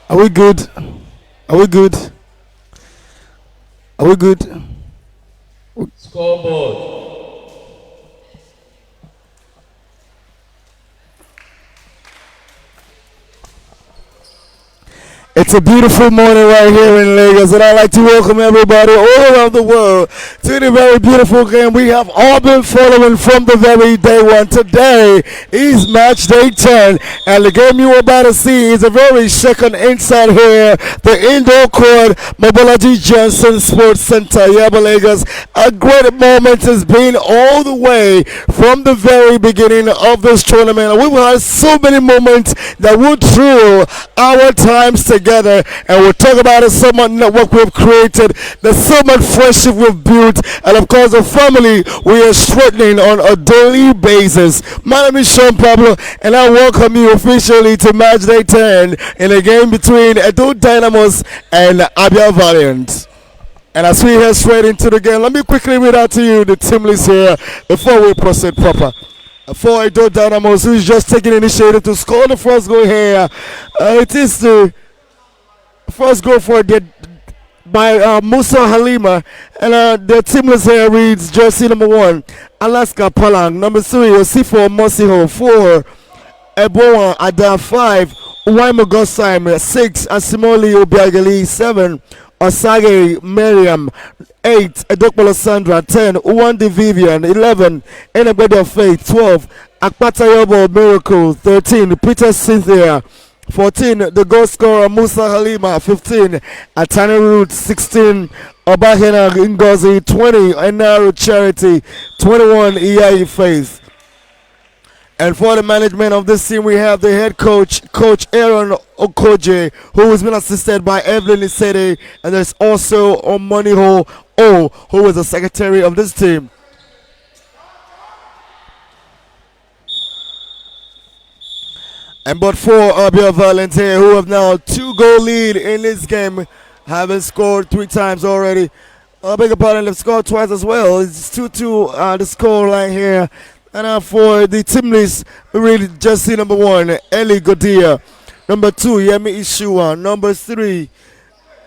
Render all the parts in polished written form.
Are we good? Are we good? Are we good? Scoreboard. It's a beautiful morning right here in Lagos, and I'd like to welcome everybody all around the world to the very beautiful game we have all been following from the very day one. Today is match day 10, and the game you are about to see is a very second inside here, the indoor court, Mobolaji Johnson Sports Center, Yaba Lagos. A great moment has been all the way from the very beginning of this tournament. We've had so many moments that will thrill our times together, and we'll talk about the so much network we've created, the so much friendship we've built, and of course the family we are strengthening on a daily basis. My name is Sean Pablo, and I welcome you officially to match day 10 in a game between Edo Dynamos and Abia Valiants. And as we head straight into the game, let me quickly read out to you the team list here before we proceed proper. For Edo Dynamos, who is just taking initiative to score the first goal here, it is the first goal for by Musa Halima, and the team list here reads: jersey number 1, Alaska Palang; number 3, Osifo Mosiho; 4, Ebowa Ada; 5, Uwaimo Gosheim; 6, Asimoli Obiagali; 7, Osage Miriam; 8, Edokpolo Sandra; 10, Uwandi Vivian; 11, Enabedi of Faith; 12, Akpata Yobo Miracle; 13, Peter Cynthia; 14, the goal scorer Musa Halima; 15, Atani Root; 16, Obahena Ngozi; 20, Enaru Charity; 21, Iyai Faith. And for the management of this team, we have the head coach, Coach Aaron Okoje, who has been assisted by Evelyn Isede, and there's also Omoniho O, who is the secretary of this team. And but for Abia Valiants here, who have now 2-goal lead in this game, having scored 3 times already. I beg your pardon, they've scored twice as well. It's 2-2 the score line here. And for the team list, we read jersey number 1, Eli Godia; number 2, Yemi Ishua; number 3,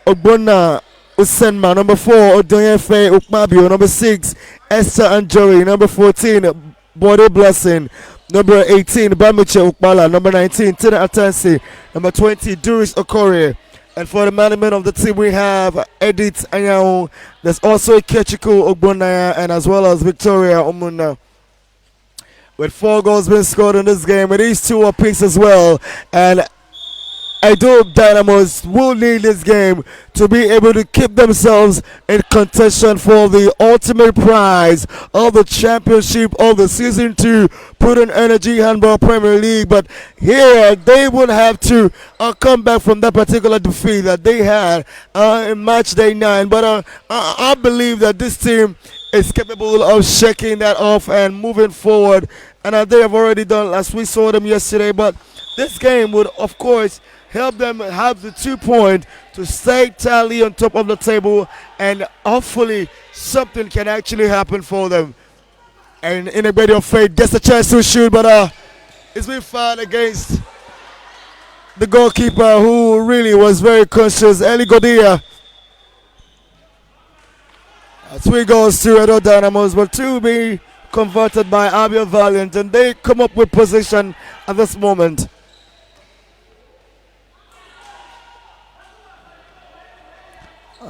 Ogbonna Usenma; number 4, Odonyefe Ukmabio; number 6, Esther Anjori; number 14, Bode Blessing; number 18, Bamiche Ukbala; number 19, Tina Atansi; number 20, Duris Okore. And for the management of the team, we have Edith Anyao. There's also Kechiku Ogbonnaya, and as well as Victoria Omuna, with 4 goals being scored in this game, with these 2 apiece as well. And Edo Dynamos will need this game to be able to keep themselves in contention for the ultimate prize of the championship of the season 2 Prudent Energy Handball Premier League. But here they would have to come back from that particular defeat that they had in match day 9. But I believe that this team is capable of shaking that off and moving forward, and they have already done as we saw them yesterday. But this game would of course help them have the 2 points to stay tally on top of the table, and hopefully something can actually happen for them. And in a bit of faith gets a chance to shoot, but it's been fouled against the goalkeeper, who really was very conscious, Eli Godia. 3 goals to Edo Dynamos, but 2 being converted by Abia Valiant, and they come up with position at this moment.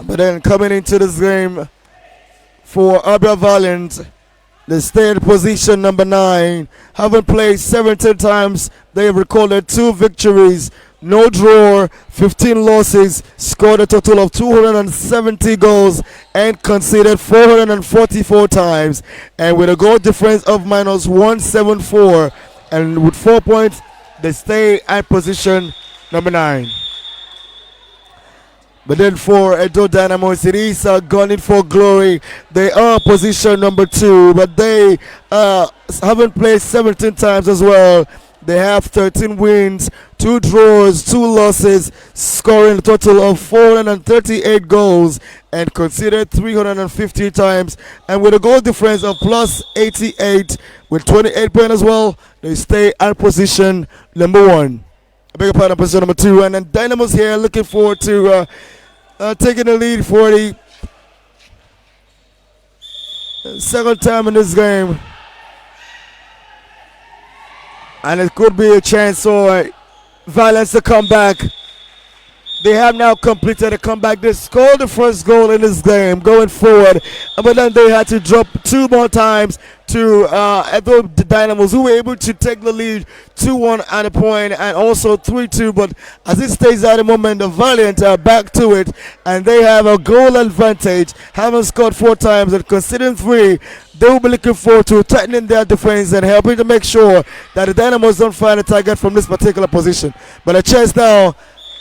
But then coming into this game for Abia Valiant, they stay in position number 9. Having played 17 times, they have recorded 2 victories, no draw, 15 losses, scored a total of 270 goals, and conceded 444 times. And with a goal difference of minus 174, and with 4 points, they stay at position number 9. But then for Edo Dynamos, it is gunning for glory. They are position number 2, but they haven't played 17 times as well. They have 13 wins, 2 draws, 2 losses, scoring a total of 438 goals, and conceded 350 times. And with a goal difference of plus 88, with 28 points as well, they stay at position number 1. bigger part of position number 2. And then Dynamos here looking forward to taking the lead for the second time in this game. And it could be a chance for Valiants to come back. They have now completed a comeback. They scored the first goal in this game going forward, but then they had to drop 2 more times to the Dynamos, who were able to take the lead 2-1 at a point and also 3-2. But as it stays at the moment, the Valiant are back to it and they have a goal advantage, having scored 4 times and conceding 3. They will be looking forward to tightening their defense and helping to make sure that the Dynamos don't find a target from this particular position. But a chance now.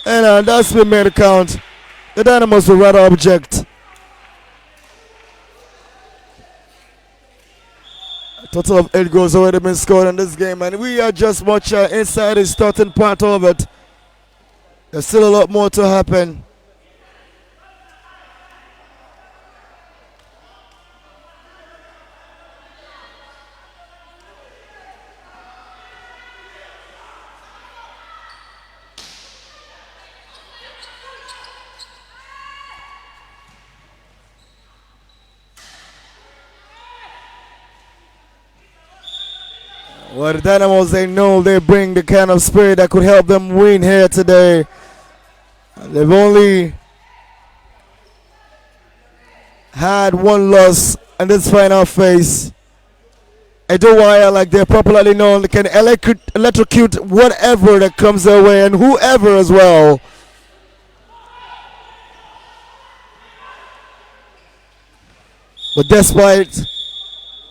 And that's been made a count. The Dynamos will rather object. A total of 8 goals already been scored in this game, and we are just much inside the starting part of it. There's still a lot more to happen. Well, the Dynamos, they know they bring the kind of spirit that could help them win here today. They've only had 1 loss in this final phase. Edo, like they're popularly known, can electrocute whatever that comes their way and whoever as well. But despite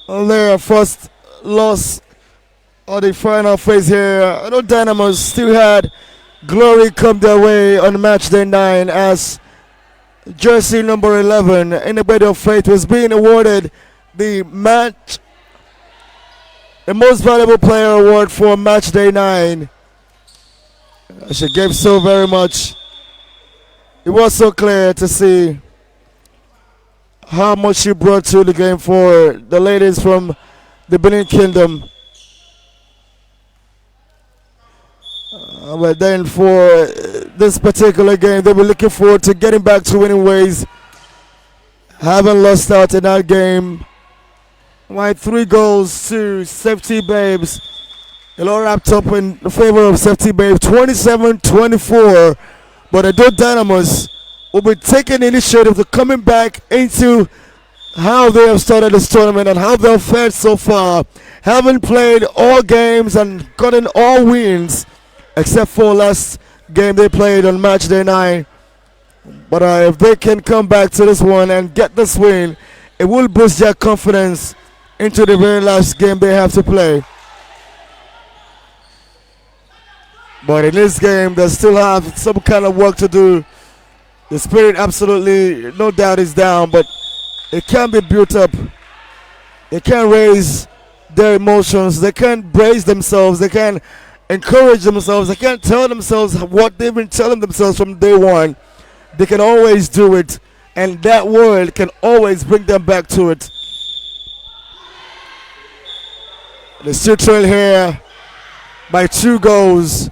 their first loss or the final phase here, I know Dynamos still had glory come their way on match day 9 as jersey number 11 in the bed of faith was being awarded the most valuable player award for match day 9. She gave so very much. It was so clear to see how much she brought to the game for the ladies from the Benin Kingdom. But then for this particular game, they were looking forward to getting back to winning ways. Haven't lost out in that game. Why 3 goals to Safety Babes. It all wrapped up in favor of Safety Babes, 27-24. But the Dynamos will be taking the initiative to coming back into how they have started this tournament and how they've fared so far. Having played all games and gotten all wins, except for last game they played on match day 9. But if they can come back to this one and get this win, it will boost their confidence into the very last game they have to play. But in this game, they still have some kind of work to do. The spirit absolutely, no doubt, is down, but it can be built up. They can raise their emotions. They can brace themselves. They can encourage themselves. They can't tell themselves what they've been telling themselves from day 1. They can always do it, and that word can always bring them back to it. They still trail here by 2 goals,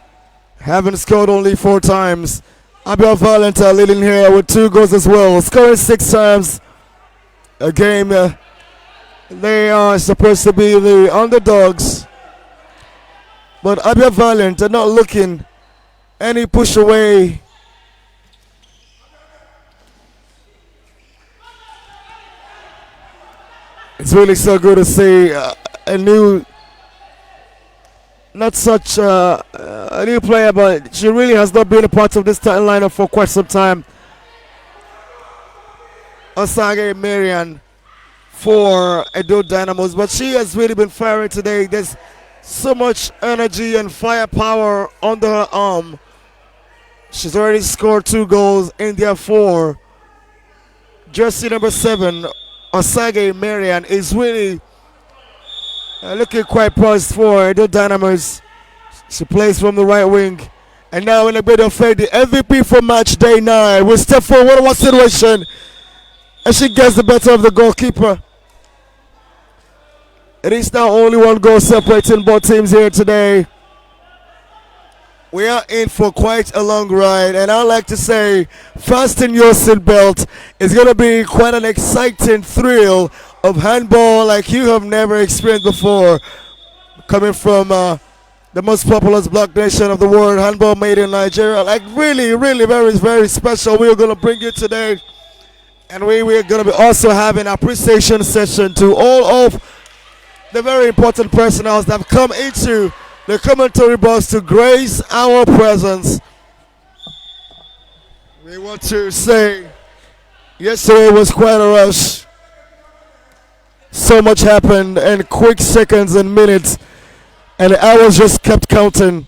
having scored only 4 times. Abia Valiant are leading here with 2 goals as well, scoring 6 times a game. They are supposed to be the underdogs, but Abia Valiant are not looking any push away. It's really so good to see a new, not such a new player, but she really has not been a part of this starting lineup for quite some time. Osage Marian for Edo Dynamos, but she has really been firing today. There's so much energy and firepower under her arm. She's already scored 2 goals in their 4. Jersey number 7, Osage Marian, is really looking quite poised for Edo Dynamos. She plays from the right wing. And now in a bit of fate, the MVP for match day 9 will step forward. What situation? And she gets the better of the goalkeeper. It is now only 1 goal separating both teams here today. We are in for quite a long ride, and I'd like to say, fasten your seatbelt. It's going to be quite an exciting thrill of handball like you have never experienced before. Coming from the most populous black nation of the world, handball made in Nigeria. Like really, really very, very special. We are going to bring you today. And we are going to be also having an appreciation session to all of the very important personnel that have come into the commentary box to grace our presence. We want to say yesterday was quite a rush. So much happened in quick seconds and minutes, and the hours just kept counting.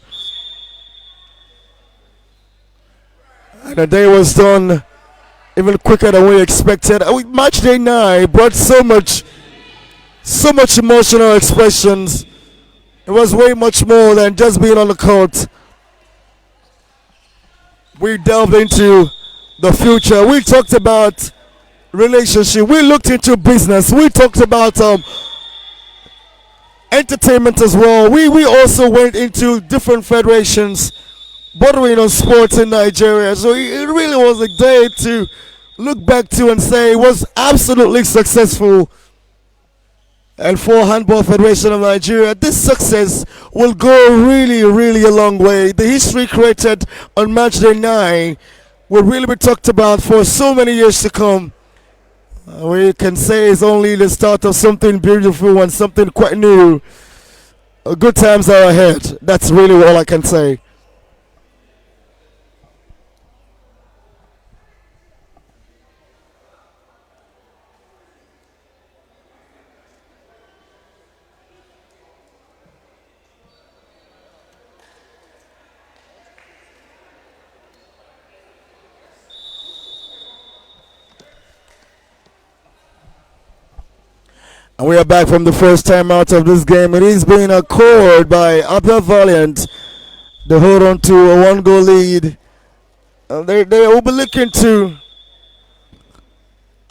And the day was done even quicker than we expected. Match day 9 brought so much emotional expressions. It was way much more than just being on the court. We delved into the future. We talked about relationship. We looked into business. We talked about entertainment as well. We also went into different federations bordering on sports in Nigeria. So it really was a day to look back to and say it was absolutely successful. And for Handball Federation of Nigeria, this success will go really, really a long way. The history created on match day 9 will really be talked about for so many years to come. We can say it's only the start of something beautiful and something quite new. Good times are ahead. That's really all I can say. And we are back from the first time out of this game. It is being scored by Abia Valiant. They hold on to a 1-goal lead. They will be looking to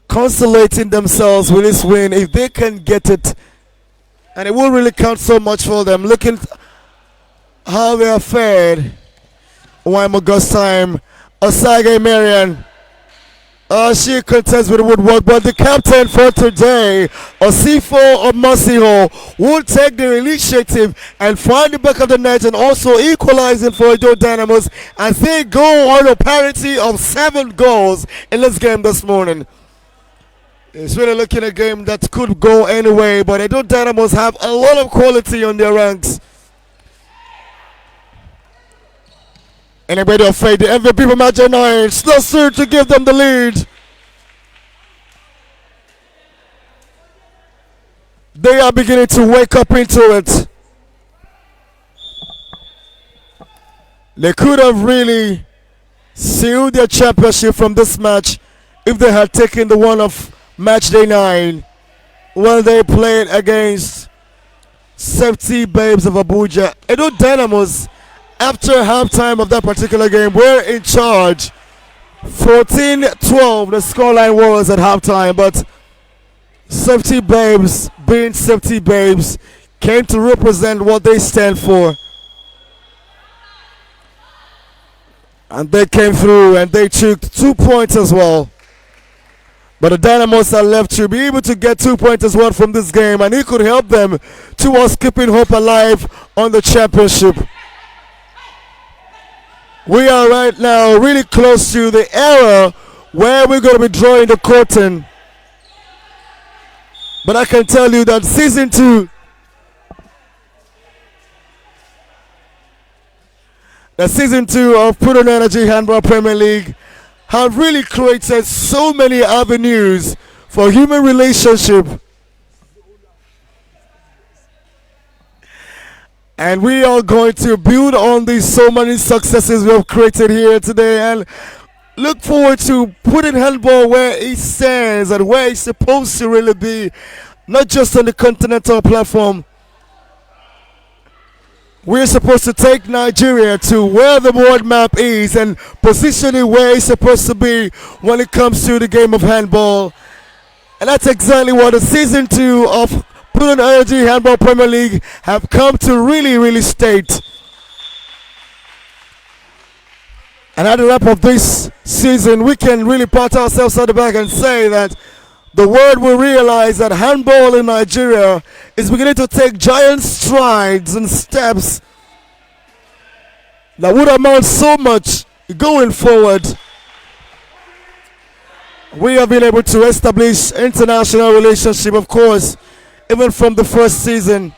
consolating themselves with this win if they can get it. And it will really count so much for them. Looking how they are fared. One more August time. Osage Marian. She contests with the woodwork, but the captain for today, Osifo Omasiho, will take the initiative and find the back of the net and also equalizing for Edo Dynamos as they go on a parity of 7 goals in this game this morning. It's really looking at a game that could go anyway, but Edo Dynamos have a lot of quality on their ranks. Anybody afraid the MVP for match 9, Slosser to give them the lead. They are beginning to wake up into it. They could have really sealed their championship from this match if they had taken the one of match day 9 when they played against Safety Babes of Abuja. Edo Dynamos, after halftime of that particular game, were in charge. 14-12 the scoreline was at halftime, but Safety Babes, being Safety Babes, came to represent what they stand for. And they came through and they took 2 points as well. But the Dynamos are left to be able to get 2 points as well from this game, and it could help them towards keeping hope alive on the championship. We are right now really close to the era where we're going to be drawing the curtain. But I can tell you that season 2, of Put-On Energy Handball Premier League have really created so many avenues for human relationship. And we are going to build on these so many successes we have created here today and look forward to putting handball where it stands and where it's supposed to really be, not just on the continental platform. We're supposed to take Nigeria to where the world map is and position it where it's supposed to be when it comes to the game of handball. And that's exactly what the season 2 of Put-On Energy Handball Premier League have come to really state. And at the wrap of this season, we can really pat ourselves on the back and say that the world will realize that handball in Nigeria is beginning to take giant strides and steps that would amount so much going forward. We have been able to establish international relationship, of course, even from the first season.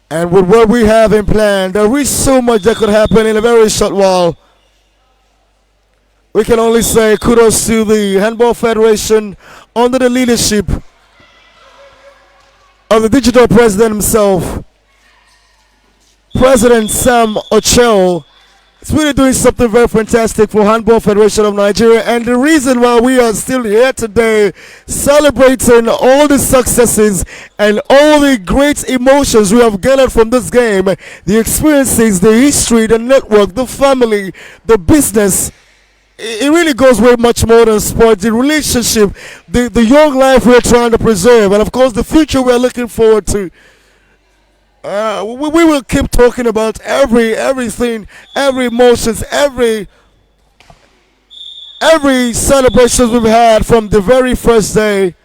And with what we have in plan, there is so much that could happen in a very short while. We can only say kudos to the Handball Federation under the leadership of the digital president himself, President Sam Ochel. It's really doing something very fantastic for Handball Federation of Nigeria, and the reason why we are still here today celebrating all the successes and all the great emotions we have gathered from this game, the experiences, the history, the network, the family, the business. It really goes way much more than sport. The relationship, the young life we're trying to preserve, and of course the future we're looking forward to. We will keep talking about everything, every emotions, every celebrations we've had from the very first day.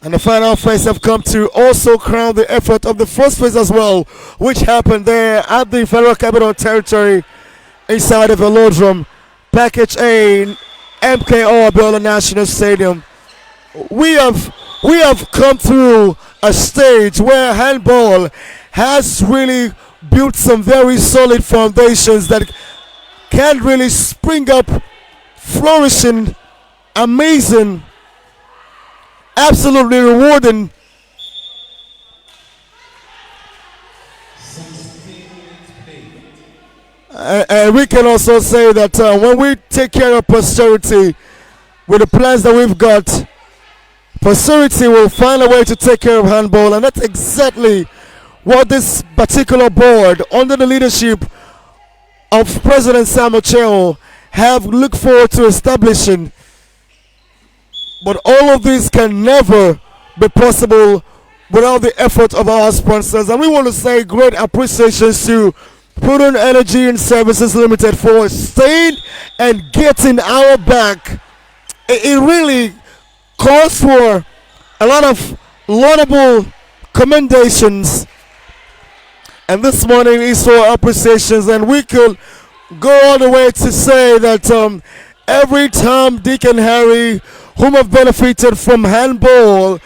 And the final phase have come to also crown the effort of the first phase as well, which happened there at the Federal Capital Territory inside of Velodrome, Package A, MKO Abia National Stadium. We have come through a stage where handball has really built some very solid foundations that can really spring up, flourishing, amazing, absolutely rewarding. And we can also say that when we take care of posterity with the plans that we've got, posterity will find a way to take care of handball, and that's exactly what this particular board, under the leadership of President Sam Ochel, have looked forward to establishing. But all of this can never be possible without the effort of our sponsors, and we want to say great appreciations to Prudent Energy and Services Limited for staying and getting our back. It really calls for a lot of laudable commendations, and this morning is for appreciations, and we could go all the way to say that every Tom, Dick and Harry whom have benefited from handball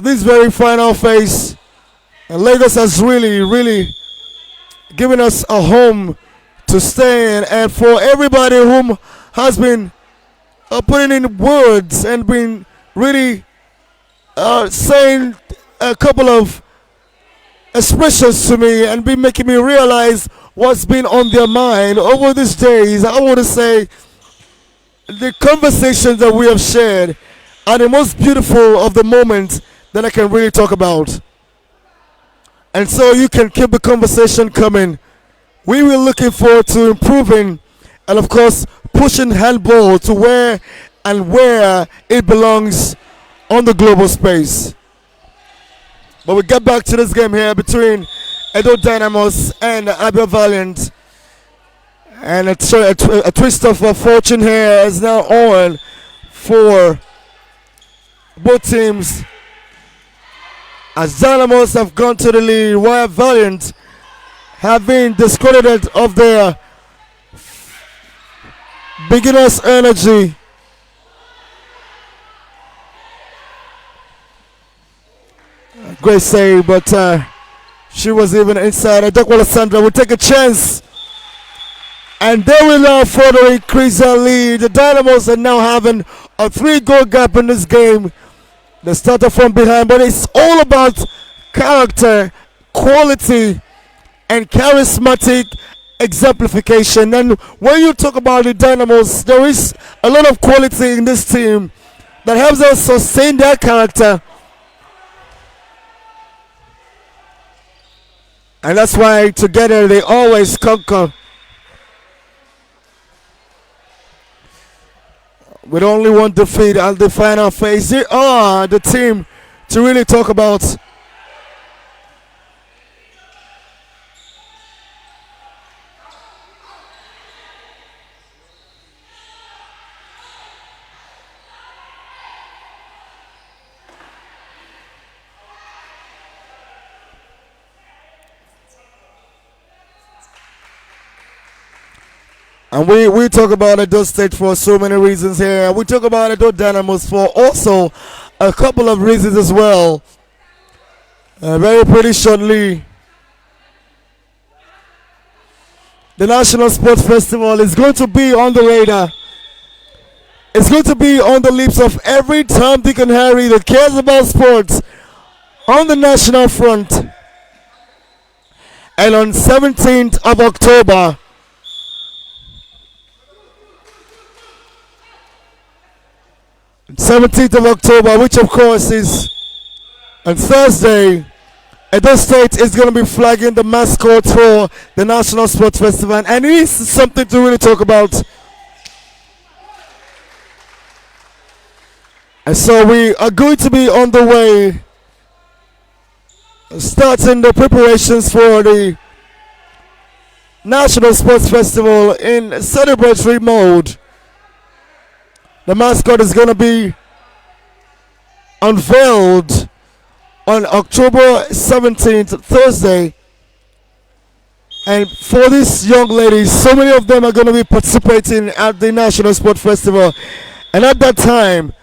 this very final phase, and Lagos has really given us a home to stay in, and for everybody whom has been putting in words and been really saying a couple of expressions to me and been making me realize what's been on their mind over these days. I want to say the conversations that we have shared are the most beautiful of the moments that I can really talk about. And so you can keep the conversation coming. We were looking forward to improving and of course pushing handball to where it belongs on the global space. But we get back to this game here between Edo Dynamos and Abia Valiants. And a twist of fortune here is now on for both teams, as Dynamos have gone to the lead while Valiant have been discredited of their beginner's energy. Great save, but she was even inside. Adekwala Sandra will take a chance, and they will now further increase their lead. The Dynamos are now having a 3-goal gap in this game. They started from behind, but it's all about character, quality, and charismatic exemplification. And when you talk about the Dynamos, there is a lot of quality in this team that helps us sustain their character. And that's why together they always conquer. With only one defeat at the final phase, they are the team to really talk about. And we talk about Edo State for so many reasons here. We talk about Edo Dynamos for also a couple of reasons as well. Very pretty shortly, the National Sports Festival is going to be on the radar. It's going to be on the lips of every Tom, Dick, and Harry that cares about sports on the national front. And on 17th of October, 17th of October, which of course is on Thursday, Edo State is going to be flagging the mascot for the National Sports Festival. And it is something to really talk about. And so we are going to be on the way, starting the preparations for the National Sports Festival in celebratory mode. The mascot is going to be unveiled on October 17th, Thursday. And for these young ladies, so many of them are going to be participating at the National Sports Festival. And at that time,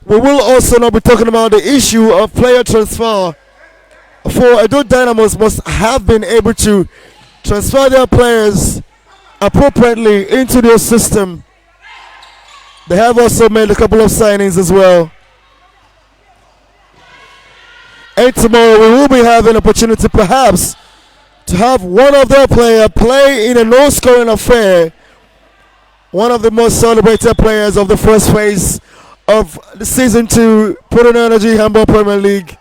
we will also now be talking about the issue of player transfer. For Edo Dynamos must have been able to transfer their players appropriately into their system. They have also made a couple of signings as well. And tomorrow we will be having an opportunity perhaps to have one of their players play in a no-scoring affair. One of the most celebrated players of the first phase of the season 2 Proton Energy Handball Premier League.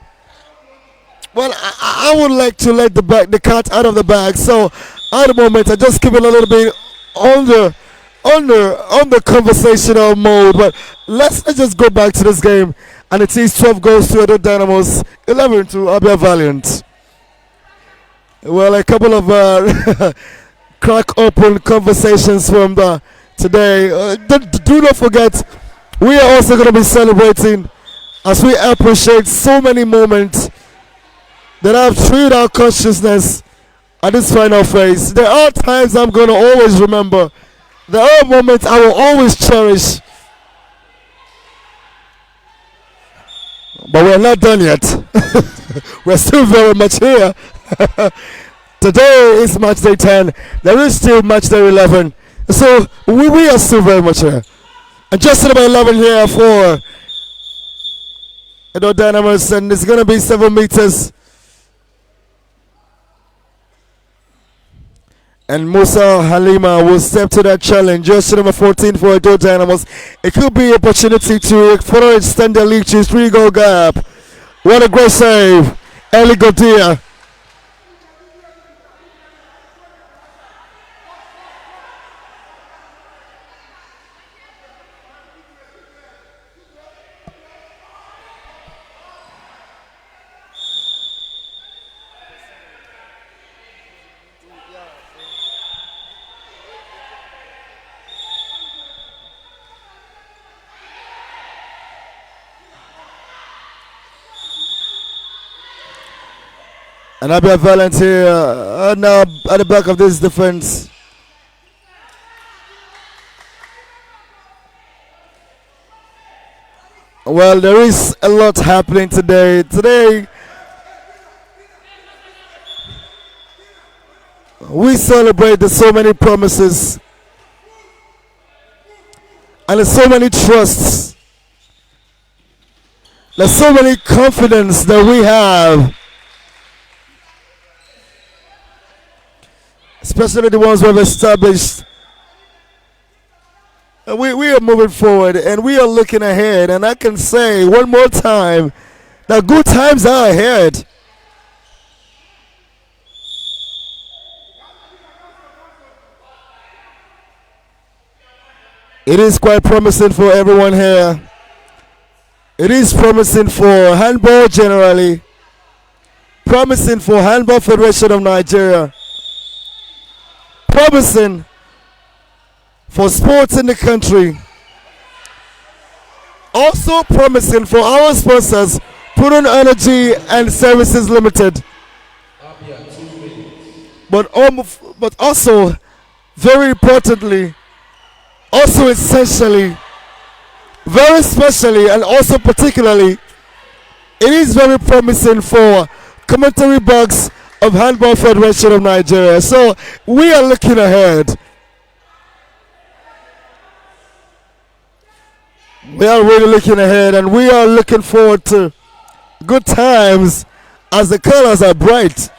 Well, I would like to let the cat out of the bag. So at the moment, I just keep it a little bit on the conversational mode. But let's just go back to this game. And it is 12 goals to Edo Dynamos, 11 to Abia Valiants. Well, a couple of crack open conversations from today. Do not forget, we are also going to be celebrating as we appreciate so many moments that have thrilled our consciousness at this final phase. There are times I'm going to always remember. There are moments I will always cherish. But we're not done yet. We're still very much here. Today is match day 10. There is still match day 11. So we are still very much here. And just about 11 here for Edo Dynamos, and it's going to be 7 meters. And Musa Halima will step to that challenge. Jersey number 14 for Edo Dynamos. It could be an opportunity to further extend the league to 3-goal gap. What a great save. Eli Godia. And Abia Valiants here now at the back of this defense. Well, there is a lot happening today. Today, we celebrate the so many promises and there's so many trusts. There's so many confidence that we have. Especially the ones we have established. And we are moving forward and we are looking ahead. And I can say one more time that good times are ahead. It is quite promising for everyone here. It is promising for handball generally. Promising for Handball Federation of Nigeria. Promising for sports in the country. Also promising for our sponsors, Proton Energy and Services Limited. But also very importantly, also essentially, very specially, and also particularly, it is very promising for commentary box of Handball Federation of Nigeria. So we are looking ahead. We are really looking ahead, and we are looking forward to good times as the colors are bright.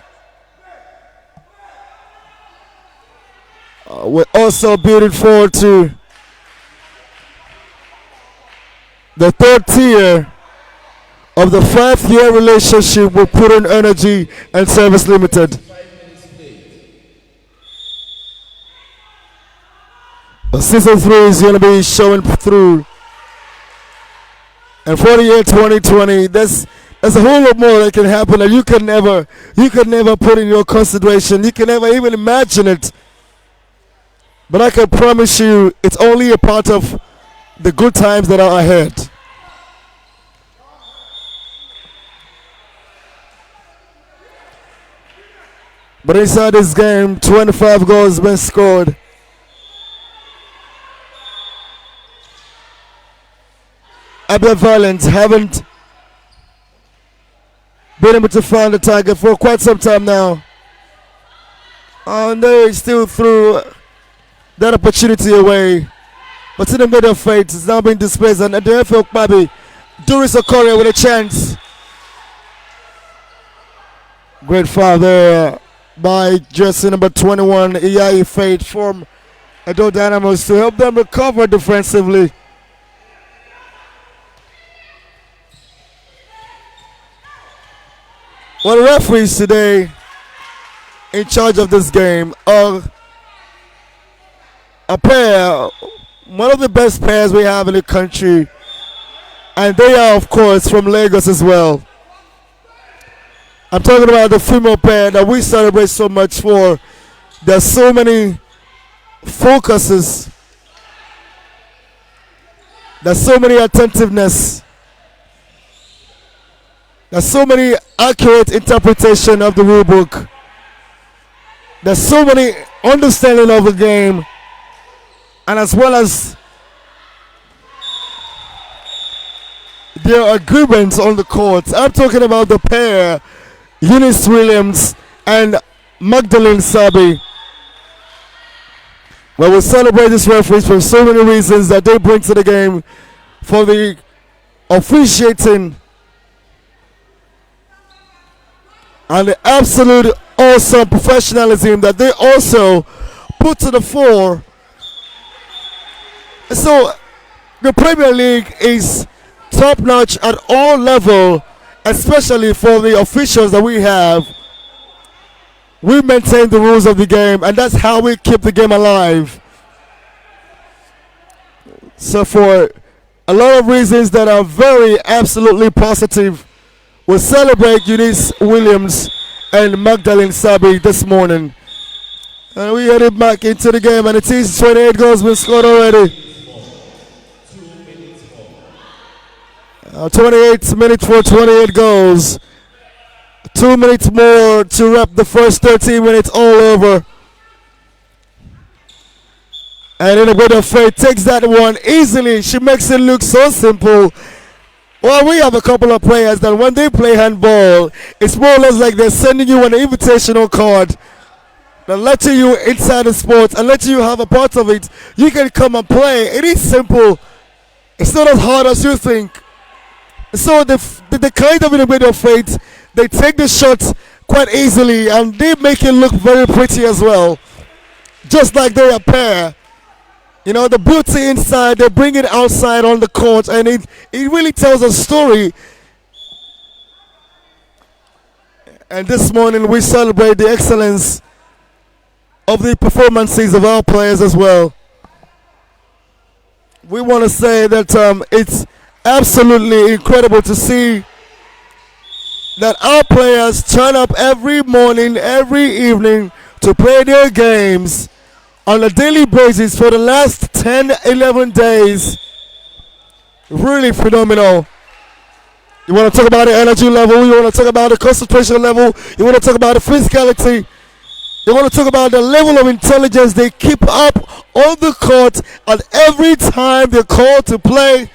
We're also building forward to the third tier of the 5-year relationship with Putin Energy and Service Limited. Season 3 is going to be showing through. And for the year 2020, there's a whole lot more that can happen that you could never put in your consideration. You can never even imagine it. But I can promise you, it's only a part of the good times that are ahead. But inside this game, 25 goals been scored. Abia Valiants haven't been able to find the target for quite some time now. And they still threw that opportunity away. But in the middle of fate, it's now been displaced. And the FL Babi, Doris Okoria with a chance. Great foul there by jersey number 21, Iyai Fate from Edo Dynamos to help them recover defensively. Well, the referees today in charge of this game are a pair, one of the best pairs we have in the country, and they are, of course, from Lagos as well. I'm talking about the female pair that we celebrate so much for. There's so many focuses, there's so many attentiveness, there's so many accurate interpretation of the rule book, there's so many understanding of the game, and as well as their agreements on the court. I'm talking about the pair, Eunice Williams and Magdalene Sabi. Well, we celebrate these referees for so many reasons that they bring to the game, for the officiating and the absolute awesome professionalism that they also put to the fore. So the Premier League is top notch at all levels, especially for the officials that we have. We maintain the rules of the game, and that's how we keep the game alive. So for a lot of reasons that are very absolutely positive, we celebrate Eunice Williams and Magdalene Sabi this morning. And we headed back into the game, and it is 28 goals been scored already. 28 minutes for 28 goals. 2 minutes more to wrap the first 13 minutes all over. And in a bit of fate, takes that one easily. She makes it look so simple. Well, we have a couple of players that when they play handball, it's more or less like they're sending you an invitational card. They're letting you inside the sport and letting you have a part of it. You can come and play. It is simple. It's not as hard as you think. So the kind of in a bit of fate, they take the shots quite easily and they make it look very pretty as well. Just like they're a pair. You know, the beauty inside, they bring it outside on the court, and it really tells a story. And this morning we celebrate the excellence of the performances of our players as well. We want to say that it's absolutely incredible to see that our players turn up every morning, every evening to play their games on a daily basis for the last 10, 11 days. Really phenomenal. You want to talk about the energy level, you want to talk about the concentration level, you want to talk about the physicality. You want to talk about the level of intelligence they keep up on the court, and every time they call to play.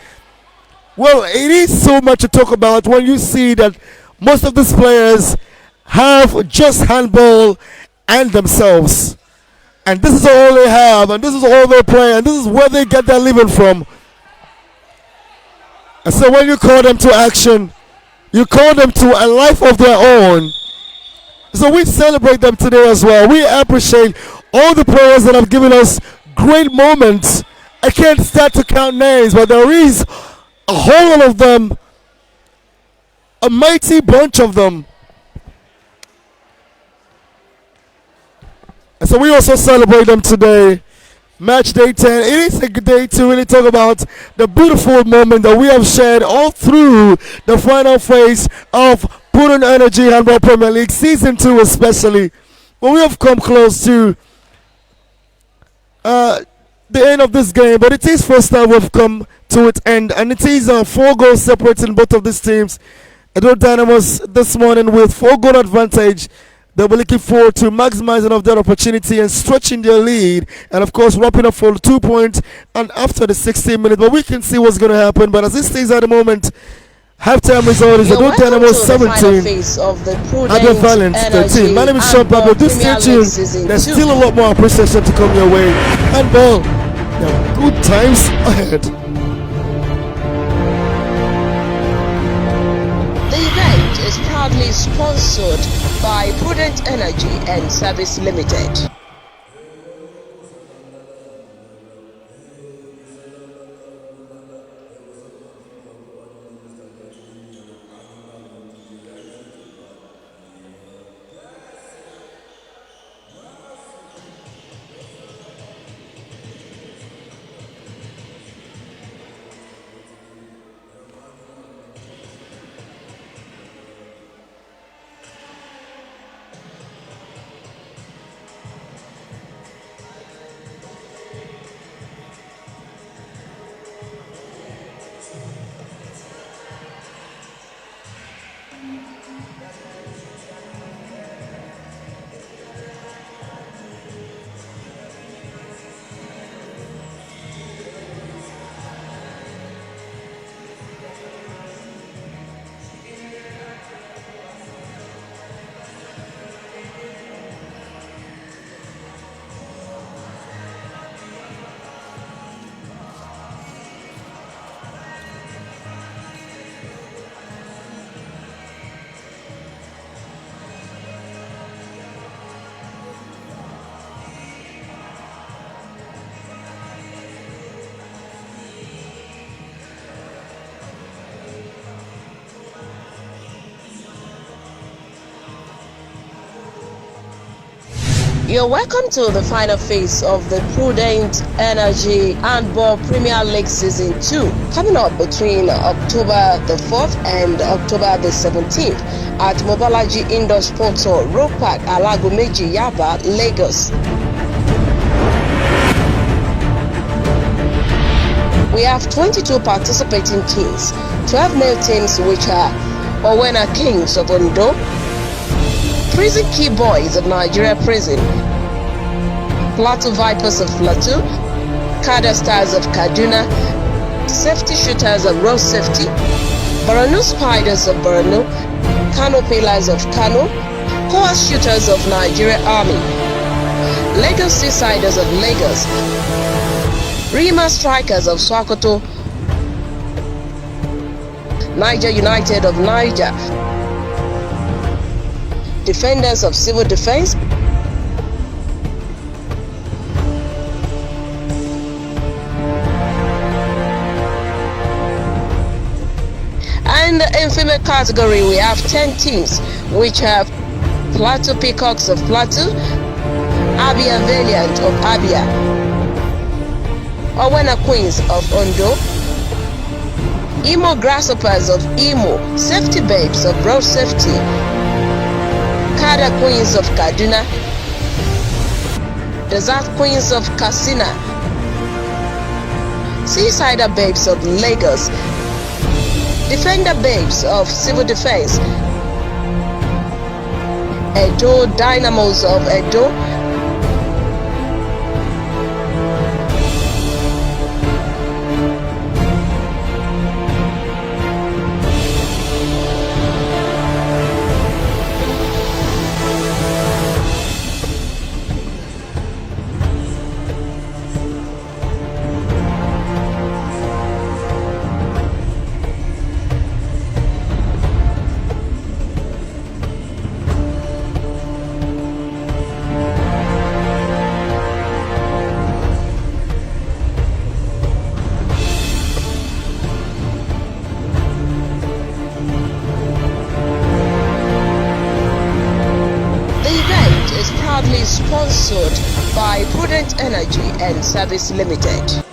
Well, it is so much to talk about when you see that most of these players have just handball and themselves. And this is all they have, and this is all they play, and this is where they get their living from. And so when you call them to action, you call them to a life of their own. So we celebrate them today as well. We appreciate all the players that have given us great moments. I can't start to count names, but there is a whole lot of them, a mighty bunch of them. And so we also celebrate them today. Match day 10. It is a good day to really talk about the beautiful moment that we have shared all through the final phase of Prudent Energy Handball Premier League Season 2 especially. But we have come close to the end of this game. But it is first time we've come to its end. And it is 4 goals separating both of these teams. Abia Dynamos this morning with 4-goal advantage. They'll be looking forward to maximizing of their opportunity and stretching their lead, and of course wrapping up for 2 points and after the 16 minutes. But we can see what's going to happen. But as it stays at the moment, halftime result is Abia Dynamos 17, Abia Valiants 13. My name is Sean Pablo. Do stay tuned. There's still a lot more appreciation to come your way. And well, there are good times ahead. Is proudly sponsored by Prudent Energy and Service Limited. You're welcome to the final phase of the Prudent Energy Handball Premier League Season 2, coming up between October the 4th and October the 17th at Mobalaji Indoor Sports Hall, Road Park, Alagomeji, Yaba, Lagos. We have 22 participating teams, 12 male teams which are Owena Kings of Ondo, Prison Key Boys of Nigeria Prison, Plateau Vipers of Plateau, Kada Stars of Kaduna, Safety Shooters of Road Safety, Borno Spiders of Borno, Kano Pillars of Kano, Coas Shooters of Nigeria Army, Lagos Seasiders of Lagos, Rima Strikers of Sokoto, Niger United of Niger, Defenders of Civil Defense, and in female category we have 10 teams which have Plateau Peacocks of Plateau, Abia Valiant of Abia, Owena Queens of Ondo, Imo Grasshoppers of Imo, Safety Babes of Road Safety, Kada Queens of Kaduna, Desert Queens of Katsina, Seasider Babes of Lagos, Defender Babes of Civil Defense, Edo Dynamos of Edo. Proudly sponsored by Prudent Energy and Service Limited.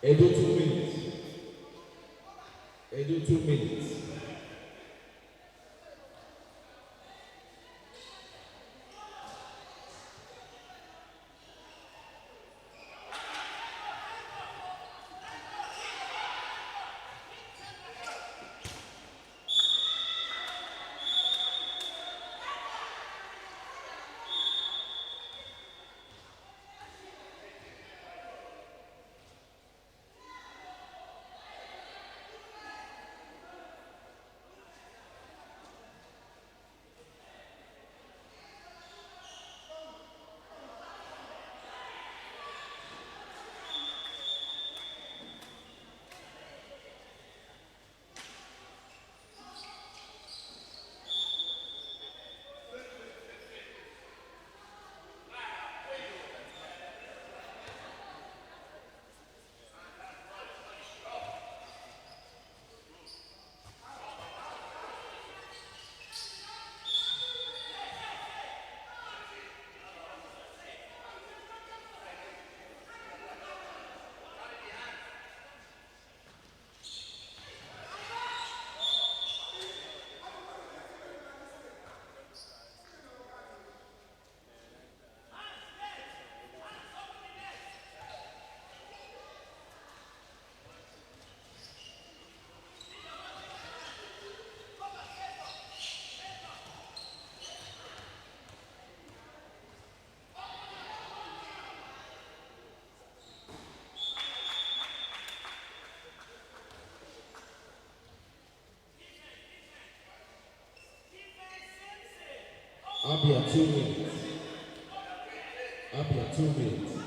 Edo 2 minutes. Edo 2 minutes. Abia 2 minutes. Abia 2 minutes.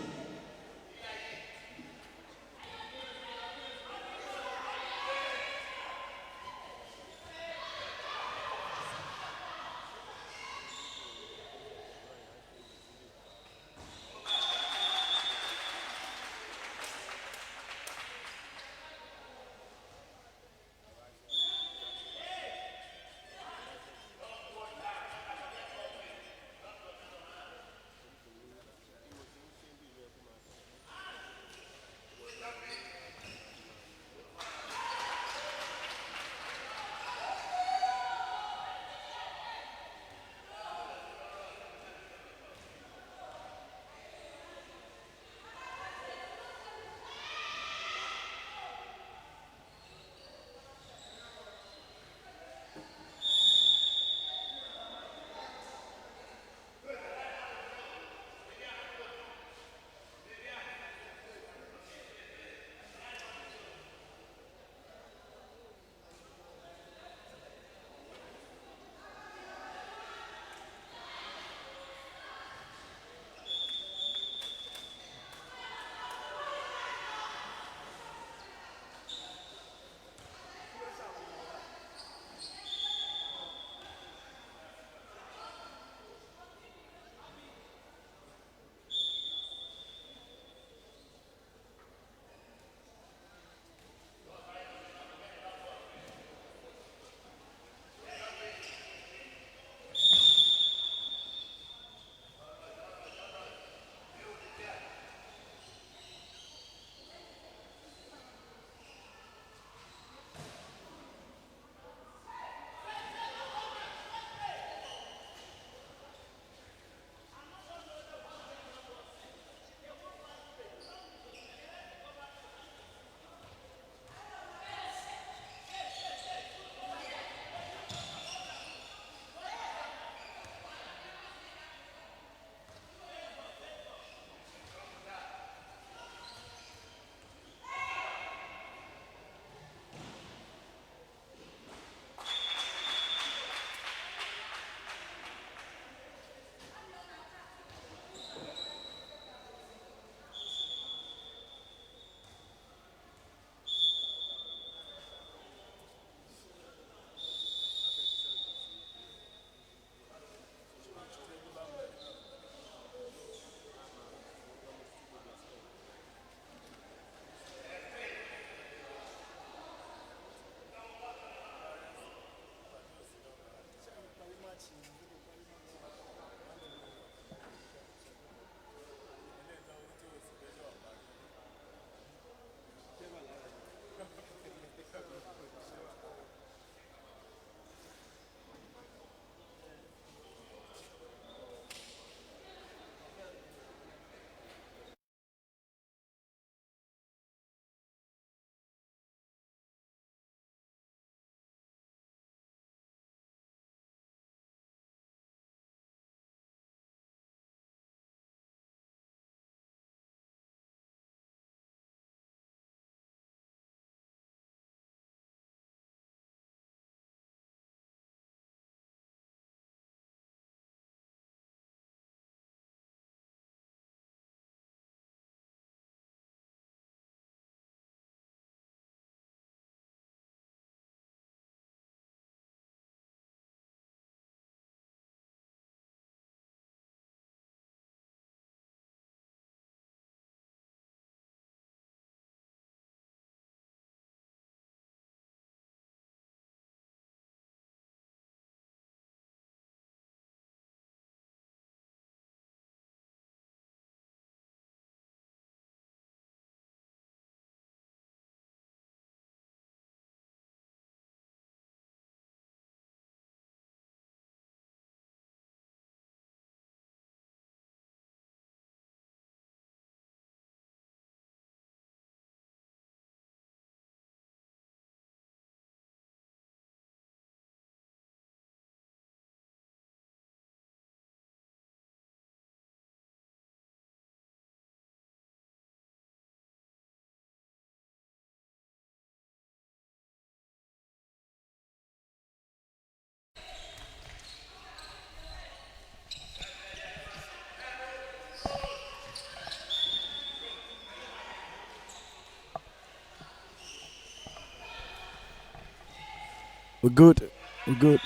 We're good. We're good.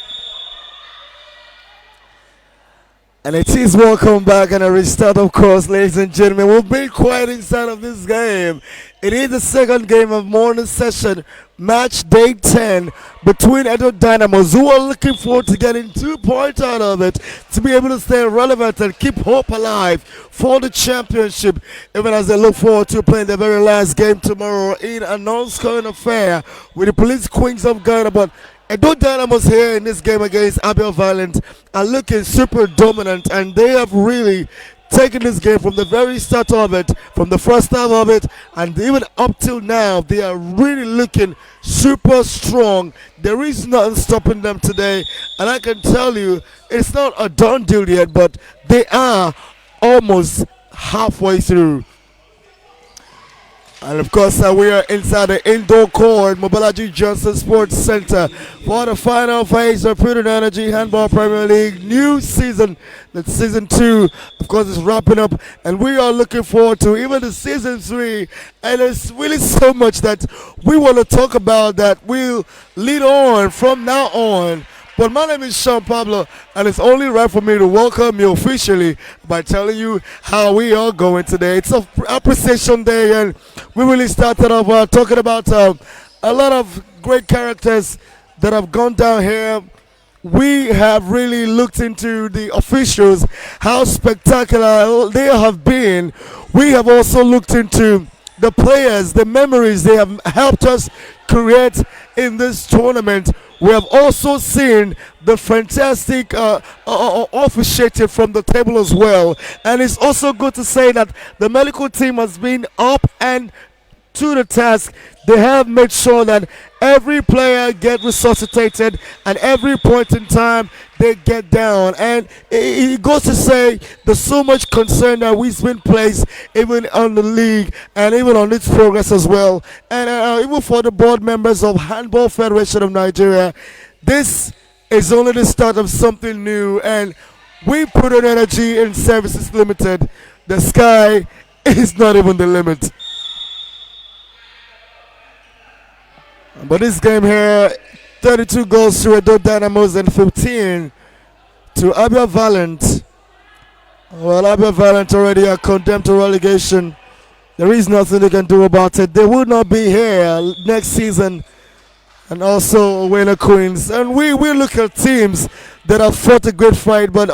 And it is welcome back and a restart, of course, ladies and gentlemen. We've been quiet inside of this game. It is the second game of morning session, match day 10, between Edo Dynamos, who are looking forward to getting 2 points out of it to be able to stay relevant and keep hope alive for the championship, even as they look forward to playing their very last game tomorrow in a non-scoring affair with the Police Queens of Ghana. But Edo Dynamos here in this game against Abia Valiants are looking super dominant, and they have really taken this game from the very start of it, from the first half of it, and even up till now. They are really looking super strong. There is nothing stopping them today, and I can tell you it's not a done deal yet, but they are almost halfway through. And of course, we are inside the indoor court, Mobalaji Johnson Sports Center, for the final phase of Prudent Energy Handball Premier League new season. That season 2, of course, is wrapping up, and we are looking forward to even the season 3. And there's really so much that we want to talk about that will lead on from now on. But my name is Sean Pablo, and it's only right for me to welcome you officially by telling you how we are going today. It's an appreciation day, and we really started off talking about a lot of great characters that have gone down here. We have really looked into the officials, how spectacular they have been. We have also looked into the players, the memories they have helped us create in this tournament. We have also seen the fantastic officiating from the table as well. And it's also good to say that the medical team has been up and to the task. They have made sure that every player get resuscitated, and every point in time they get down. And it goes to say there's so much concern that we've been placed even on the league and even on its progress as well. And even for the board members of Handball Federation of Nigeria, this is only the start of something new. And we put in Energy and Services Limited. The sky is not even the limit. But this game here, 32 goals to Edo Dynamos and 15 to Abia Valiant. Well, Abia Valiant already are condemned to relegation. There is nothing they can do about it. They will not be here next season. And also Winner Queens. And we look at teams that have fought a great fight, but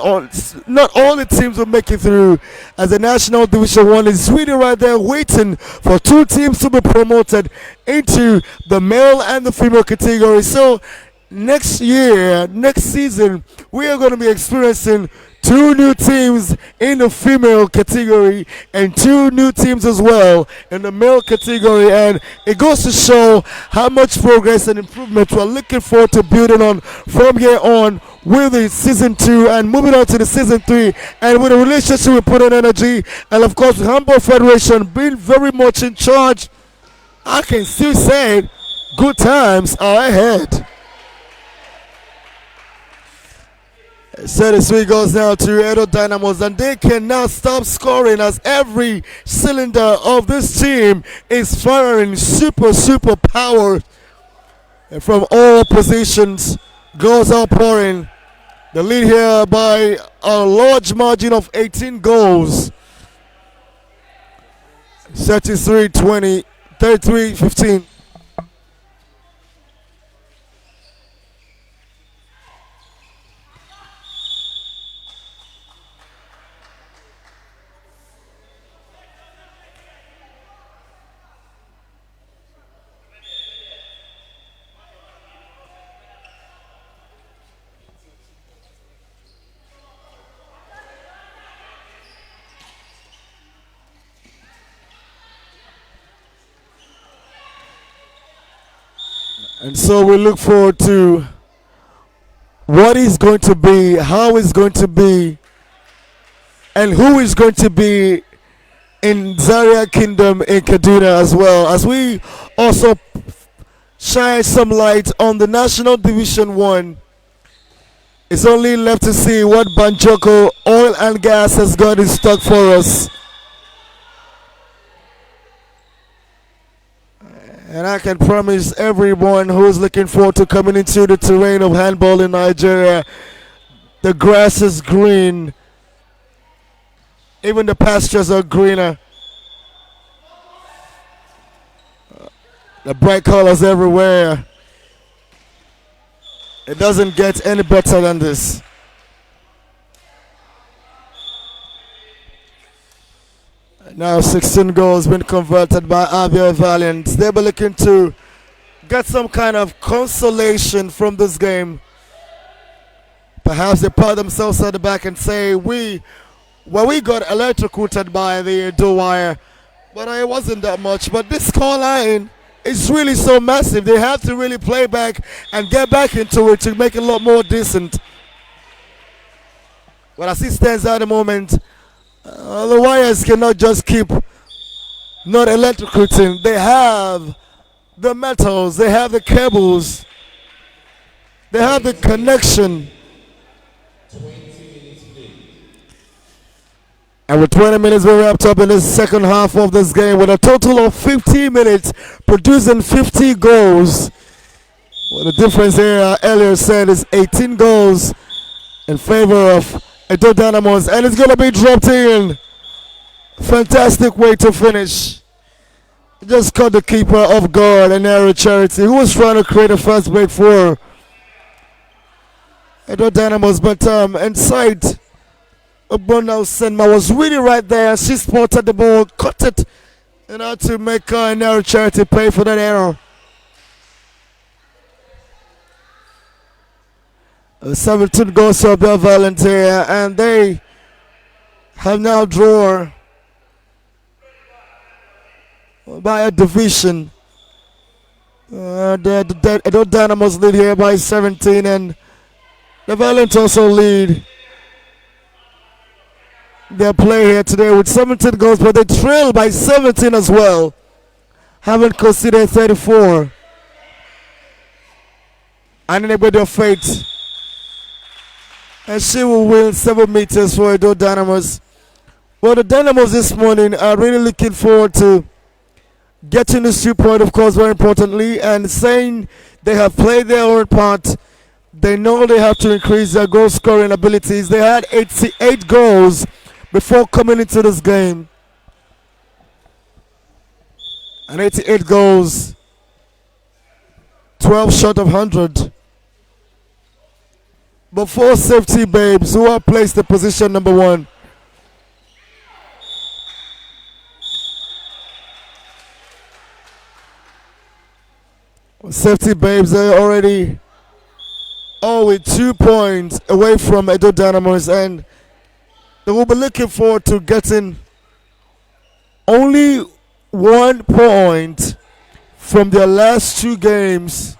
not all the teams will make it through, as the National Division 1 is really right there waiting for 2 teams to be promoted into the male and the female category. So next year, next season, we are going to be experiencing 2 new teams in the female category and 2 new teams as well in the male category. And it goes to show how much progress and improvement we're looking forward to building on from here on with the season 2 and moving on to the season 3, and with the relationship with Prudent Energy, and of course the Handball Federation being very much in charge. I can still say good times are ahead. 33 goes now to Edo Dynamos, and they can now stop scoring as every cylinder of this team is firing super power. And from all positions, goals are pouring. The lead here by a large margin of 18 goals. 33-20, 33-15. And so we look forward to what is going to be, how it's going to be, and who is going to be in Zaria Kingdom in Kaduna as well, as we also shine some light on the National Division 1. It's only left to see what Banjoko Oil and Gas has got in stock for us. And I can promise everyone who is looking forward to coming into the terrain of handball in Nigeria, the grass is green. Even the pastures are greener. The bright colors everywhere. It doesn't get any better than this. Now 16 goals been converted by Abia Valiants. They'll be looking to get some kind of consolation from this game. Perhaps they pat themselves at the back and say, we got electrocuted by the door wire, but it wasn't that much. But this score line is really so massive. They have to really play back and get back into it to make it a lot more decent. But as it stands at the moment, the wires cannot just keep not electrocuting. They have the metals, they have the cables, they have the connection. 20 minutes played. And with 20 minutes, we wrapped up in the second half of this game with a total of 50 minutes, producing 50 goals. Well, the difference here, earlier said, is 18 goals in favor of Edo Dynamos, and it's going to be dropped in. Fantastic way to finish. Just caught the keeper off guard, and Aero Charity, who was trying to create a fast break for Edo Dynamos, but inside, Ogbonna Senma was really right there. She spotted the ball, caught it, and had to make Aero Charity pay for that error. 17 goals for Abia Volunteer, and they have now drawn by a division. The Dynamos lead here by 17, and the Valiants also lead their play here today with 17 goals, but they trail by 17 as well, having conceded 34. And anybody of fate, and she will win 7 meters for Edo Dynamos. Well, the Dynamos this morning are really looking forward to getting this 2 point, of course, very importantly, and saying they have played their own part. They know they have to increase their goal scoring abilities. They had 88 goals before coming into this game. And 88 goals, 12 short of 100. But 4 safety babes who are placed in position number 1. Safety babes are already all with 2 points away from Edo Dynamos, and they will be looking forward to getting only 1 point from their last 2 games.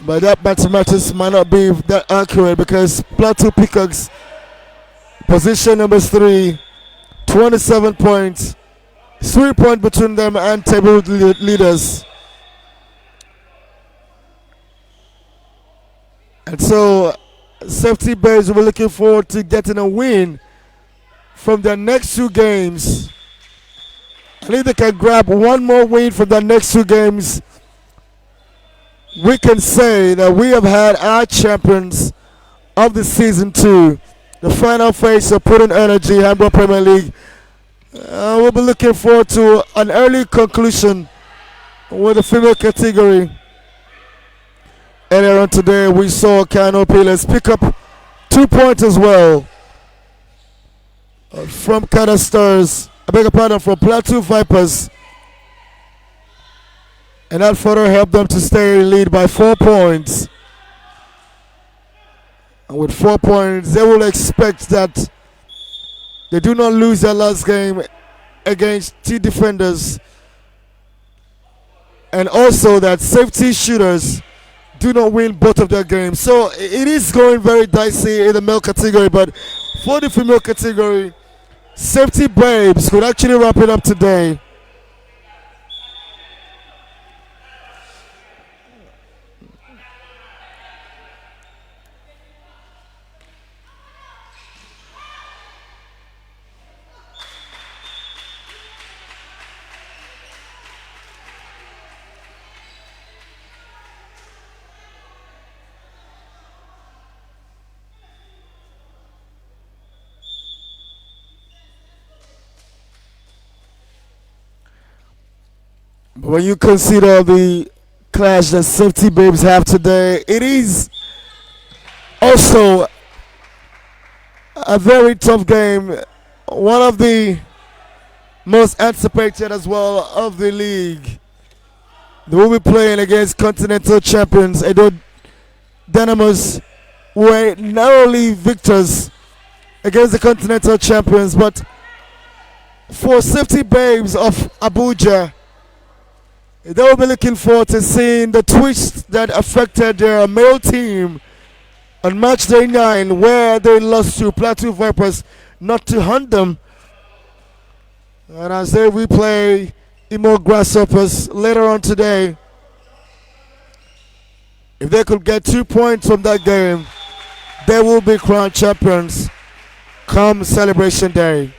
But that mathematics might not be that accurate, because Plateau Peacocks, position number 3, 27 points, 3 points between them and table leaders. And so, Safety Bears will be looking forward to getting a win from their next 2 games. And if they can grab 1 more win from their next 2 games, we can say that we have had our champions of the season 2. The final phase of Putting Energy Handball Premier League. We'll be looking forward to an early conclusion with the female category. Earlier on today, we saw Kano Pillars pick up 2 points as well from Kada Stars. I beg your pardon, from Plateau Vipers. And that further helped them to stay in lead by 4 points. And with 4 points, they will expect that they do not lose their last game against T defenders. And also that safety shooters do not win both of their games. So it is going very dicey in the male category, but for the female category, Safety Babes could actually wrap it up today. When you consider the clash that Safety Babes have today, it is also a very tough game. One of the most anticipated as well of the league. They will be playing against continental champions Edo Dynamos, who were not only victors against the continental champions, but for Safety Babes of Abuja, they will be looking forward to seeing the twist that affected their male team on match day 9, where they lost to Plateau Vipers not to hunt them. And as they replay Imo Grasshoppers later on today, if they could get 2 points from that game, they will be crowned champions come celebration day.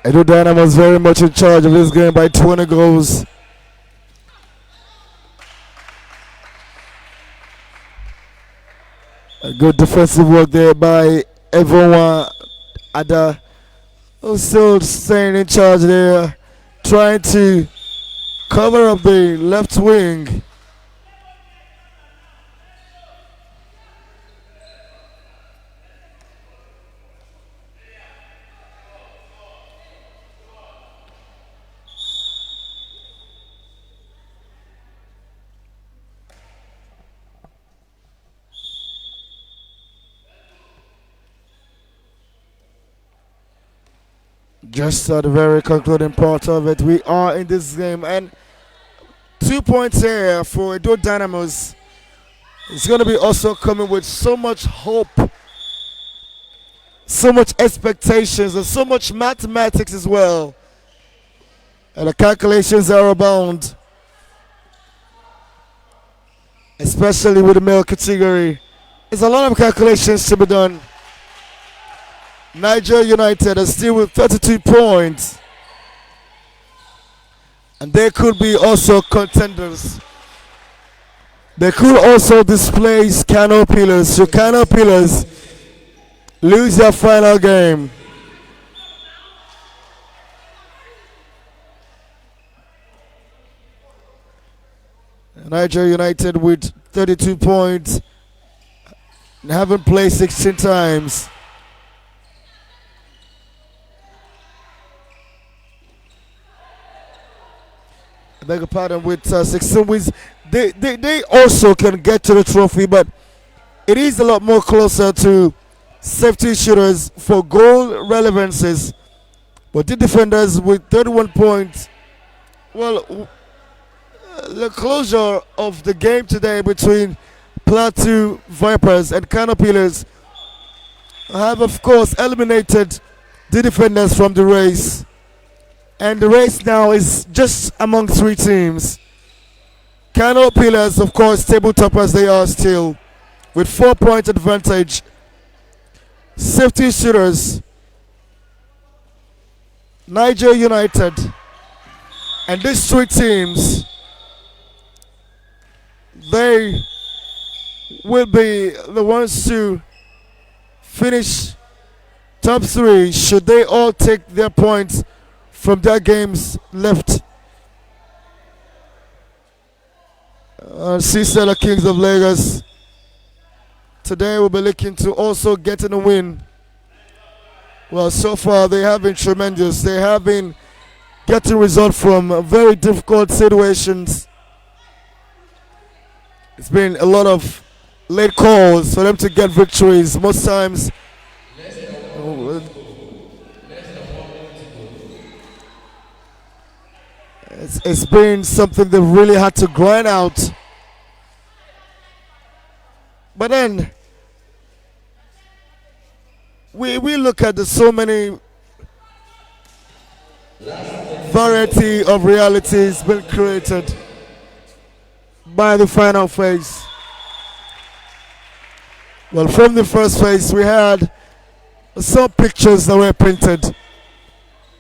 Edo Dynamos very much in charge of this game by 20 goals. A good defensive work there by everyone. Ada, who's still staying in charge there, trying to cover up the left wing. Just at the very concluding part of it, we are in this game, and 2 points here for Edo Dynamos. It's going to be also coming with so much hope, so much expectations, and so much mathematics as well. And the calculations are abound, especially with the male category. There's a lot of calculations to be done. Niger United are still with 32 points, and they could be also contenders. They could also displace Kano Pillars. So Kano Pillars lose their final game. Niger United with 32 points and haven't played 16 times. I beg your pardon, with 16 wins. They also can get to the trophy, but it is a lot more closer to safety shooters for goal relevances. But the defenders with 31 points, well, the closure of the game today between Plateau Vipers and Kano Pillars have, of course, eliminated the defenders from the race. And the race now is just among 3 teams. Kano Pillars, of course, tabletop as they are still, with 4-point advantage. Safety shooters, Niger United, and these 3 teams, they will be the ones to finish top 3 should they all take their points from their games left. Seasella Kings of Lagos today will be looking to also getting a win. Well, so far they have been tremendous. They have been getting results from very difficult situations. It's been a lot of late calls for them to get victories. Most times it's been something they really had to grind out. But then we look at the so many variety of realities been created by the final phase. Well, from the first phase, we had some pictures that were printed,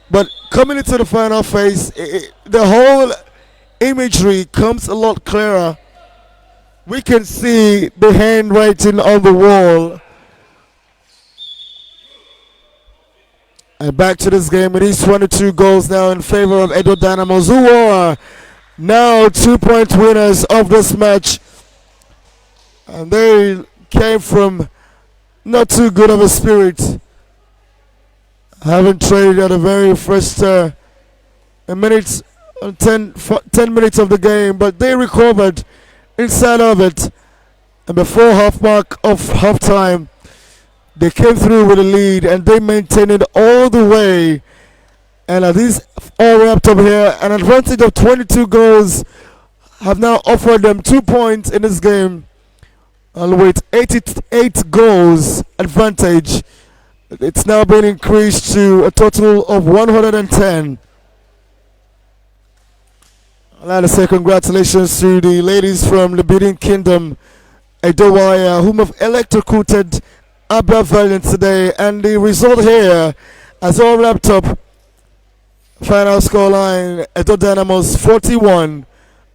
but coming into the final phase, the whole imagery comes a lot clearer. We can see the handwriting on the wall. And back to this game, it is 22 goals now in favor of Edo Dynamos, who are now 2-point winners of this match. And they came from not too good of a spirit, having traded at the very first 10 minutes of the game, but they recovered inside of it. And before halftime, they came through with a lead and they maintained it all the way. And this all wrapped up here. An advantage of 22 goals have now offered them 2 points in this game. And with 88 goals advantage, it's now been increased to a total of 110. I'd like to say congratulations to the ladies from the Beating Kingdom, Edowaya, whom have electrocuted Abia Valiants today. And the result here has all wrapped up. Final scoreline, Edo Dynamos 41,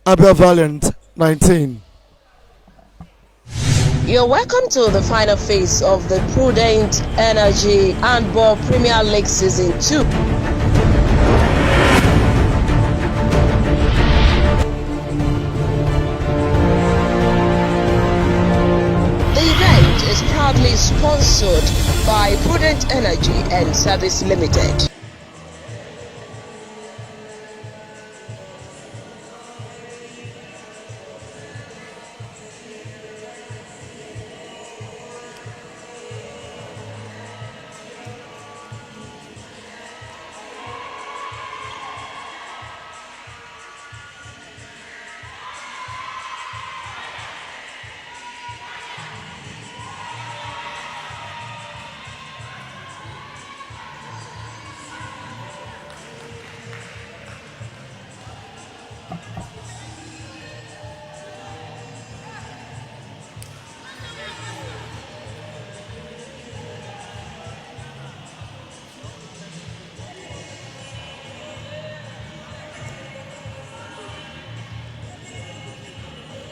Abia Valiant 19. You're welcome to the final phase of the Prudent Energy Handball Premier League Season 2. The event is proudly sponsored by Prudent Energy and Service Limited.